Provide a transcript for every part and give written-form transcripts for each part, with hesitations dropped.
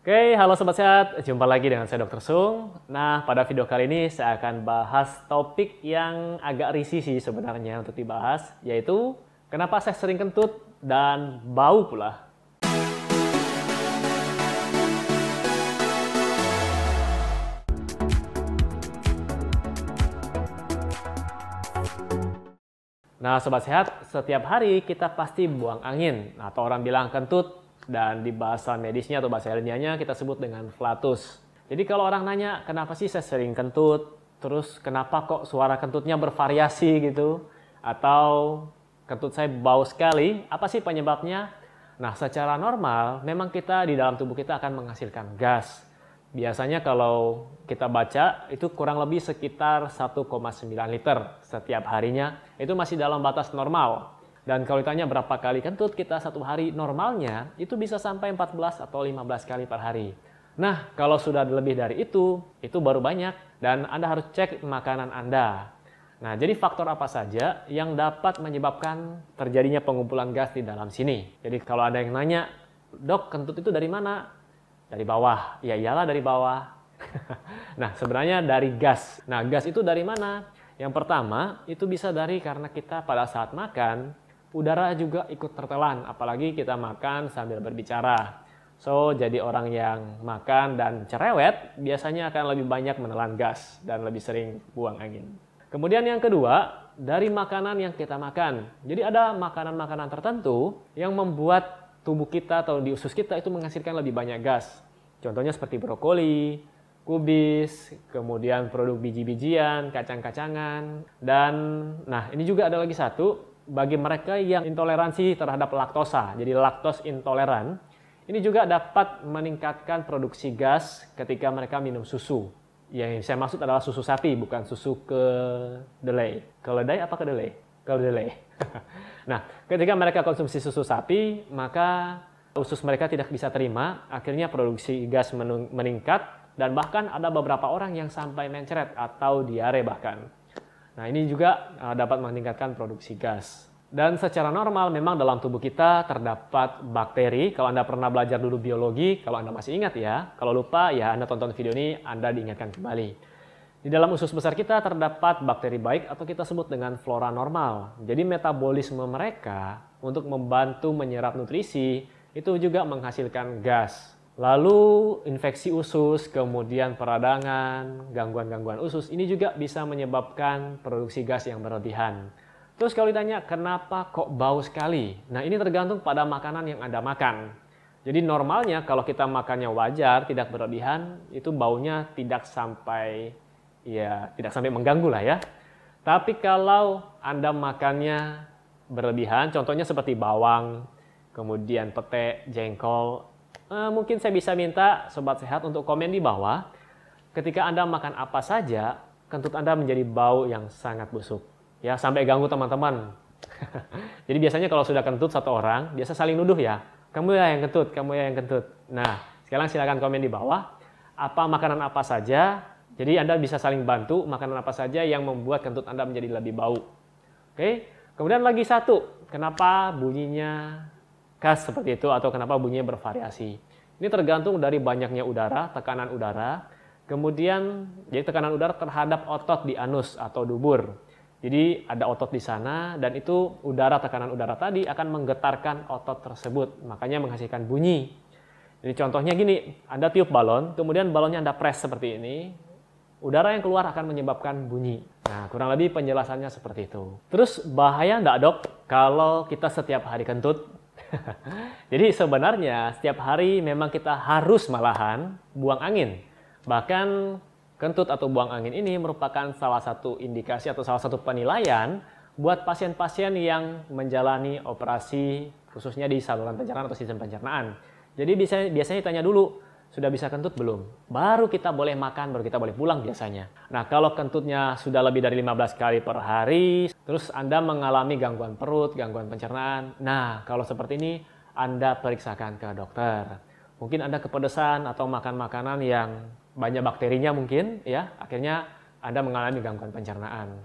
Oke, halo Sobat Sehat. Jumpa lagi dengan saya Dr. Sung. Nah, pada video kali ini saya akan bahas topik yang agak risih sih sebenarnya untuk dibahas, yaitu kenapa saya sering kentut dan bau pula. Nah, Sobat Sehat, setiap hari kita pasti buang angin, atau orang bilang kentut, dan di bahasa medisnya atau bahasa ilmiahnya kita sebut dengan flatus. Jadi kalau orang nanya, kenapa sih saya sering kentut? Terus kenapa kok suara kentutnya bervariasi gitu? Atau kentut saya bau sekali, apa sih penyebabnya? Nah, secara normal, memang kita di dalam tubuh kita akan menghasilkan gas. Biasanya kalau kita baca itu kurang lebih sekitar 1,9 liter setiap harinya. Itu masih dalam batas normal. Dan kalau ditanya berapa kali kentut kita satu hari, normalnya itu bisa sampai 14 atau 15 kali per hari. Nah, kalau sudah lebih dari itu baru banyak dan Anda harus cek makanan Anda. Nah, jadi faktor apa saja yang dapat menyebabkan terjadinya pengumpulan gas di dalam sini. Jadi kalau ada yang nanya, "Dok, kentut itu dari mana?" Dari bawah. Ya iyalah dari bawah. Nah, sebenarnya dari gas. Nah, gas itu dari mana? Yang pertama, itu bisa dari karena kita pada saat makan, udara juga ikut tertelan. Apalagi kita makan sambil berbicara. So, jadi orang yang makan dan cerewet, biasanya akan lebih banyak menelan gas dan lebih sering buang angin. Kemudian yang kedua, dari makanan yang kita makan. Jadi ada makanan-makanan tertentu yang membuat tubuh kita atau di usus kita itu menghasilkan lebih banyak gas. Contohnya seperti brokoli, kubis, kemudian produk biji-bijian, kacang-kacangan, dan nah ini juga ada lagi satu, bagi mereka yang intoleransi terhadap laktosa, jadi laktos intoleran, ini juga dapat meningkatkan produksi gas ketika mereka minum susu. Yang saya maksud adalah susu sapi, bukan susu kedelai. Keledai apa kedelai? Kedelai. Nah, ketika mereka konsumsi susu sapi, maka usus mereka tidak bisa terima, akhirnya produksi gas meningkat, dan bahkan ada beberapa orang yang sampai mencret atau diare bahkan. Nah, ini juga dapat meningkatkan produksi gas. Dan secara normal memang dalam tubuh kita terdapat bakteri. Kalau Anda pernah belajar dulu biologi, kalau Anda masih ingat ya. Kalau lupa, ya Anda tonton video ini, Anda diingatkan kembali. Di dalam usus besar kita terdapat bakteri baik atau kita sebut dengan flora normal. Jadi metabolisme mereka untuk membantu menyerap nutrisi itu juga menghasilkan gas. Lalu infeksi usus, kemudian peradangan, gangguan-gangguan usus ini juga bisa menyebabkan produksi gas yang berlebihan. Terus kalau ditanya kenapa kok bau sekali? Nah, ini tergantung pada makanan yang Anda makan. Jadi normalnya kalau kita makannya wajar, tidak berlebihan, itu baunya tidak sampai mengganggu lah ya. Tapi kalau Anda makannya berlebihan, contohnya seperti bawang, kemudian pete, jengkol, mungkin saya bisa minta Sobat Sehat untuk komen di bawah. Ketika Anda makan apa saja, kentut Anda menjadi bau yang sangat busuk. Ya, sampai ganggu teman-teman. Jadi biasanya kalau sudah kentut satu orang, biasa saling nuduh ya. Kamu ya yang kentut, kamu ya yang kentut. Nah, sekarang silakan komen di bawah. Makanan apa saja. Jadi Anda bisa saling bantu makanan apa saja yang membuat kentut Anda menjadi lebih bau. Oke. Kemudian lagi satu, kenapa bunyinya khas seperti itu atau kenapa bunyinya bervariasi. Ini tergantung dari banyaknya udara, tekanan udara. Kemudian jadi tekanan udara terhadap otot di anus atau dubur. Jadi ada otot di sana dan itu tekanan udara tadi akan menggetarkan otot tersebut. Makanya menghasilkan bunyi. Jadi contohnya gini, Anda tiup balon, kemudian balonnya Anda press seperti ini. Udara yang keluar akan menyebabkan bunyi. Nah, kurang lebih penjelasannya seperti itu. Terus bahaya enggak dok kalau kita setiap hari kentut? Jadi sebenarnya setiap hari memang kita harus malahan buang angin. Bahkan kentut atau buang angin ini merupakan salah satu indikasi atau salah satu penilaian buat pasien-pasien yang menjalani operasi khususnya di saluran pencernaan atau sistem pencernaan. Jadi biasanya tanya dulu, sudah bisa kentut belum? Baru kita boleh makan, baru kita boleh pulang biasanya. Nah, kalau kentutnya sudah lebih dari 15 kali per hari, terus Anda mengalami gangguan perut, gangguan pencernaan. Nah, kalau seperti ini, Anda periksakan ke dokter. Mungkin Anda kepedesan atau makan makanan yang banyak bakterinya mungkin, ya. Akhirnya Anda mengalami gangguan pencernaan.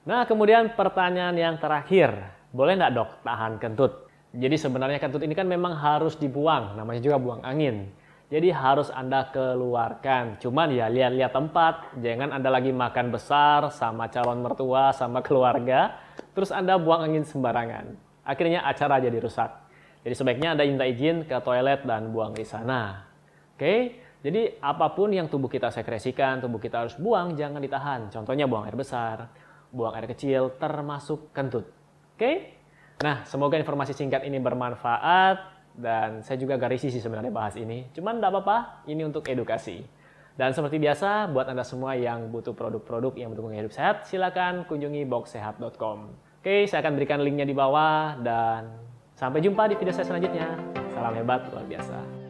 Nah, kemudian pertanyaan yang terakhir. Boleh nggak dok tahan kentut? Jadi sebenarnya kentut ini kan memang harus dibuang, namanya juga buang angin. Jadi harus Anda keluarkan. Cuman ya lihat-lihat tempat. Jangan Anda lagi makan besar sama calon mertua, sama keluarga. Terus Anda buang angin sembarangan. Akhirnya acara jadi rusak. Jadi sebaiknya Anda minta izin ke toilet dan buang di sana. Oke? Jadi apapun yang tubuh kita sekresikan, tubuh kita harus buang, jangan ditahan. Contohnya buang air besar, buang air kecil, termasuk kentut. Oke? Nah, semoga informasi singkat ini bermanfaat. Dan saya juga gak risih sih sebenarnya bahas ini. Cuman gak apa-apa, ini untuk edukasi. Dan seperti biasa, buat Anda semua yang butuh produk-produk yang mendukung hidup sehat, silakan kunjungi boxsehat.com. Oke, saya akan berikan linknya di bawah. Dan sampai jumpa di video saya selanjutnya. Salam hebat, luar biasa.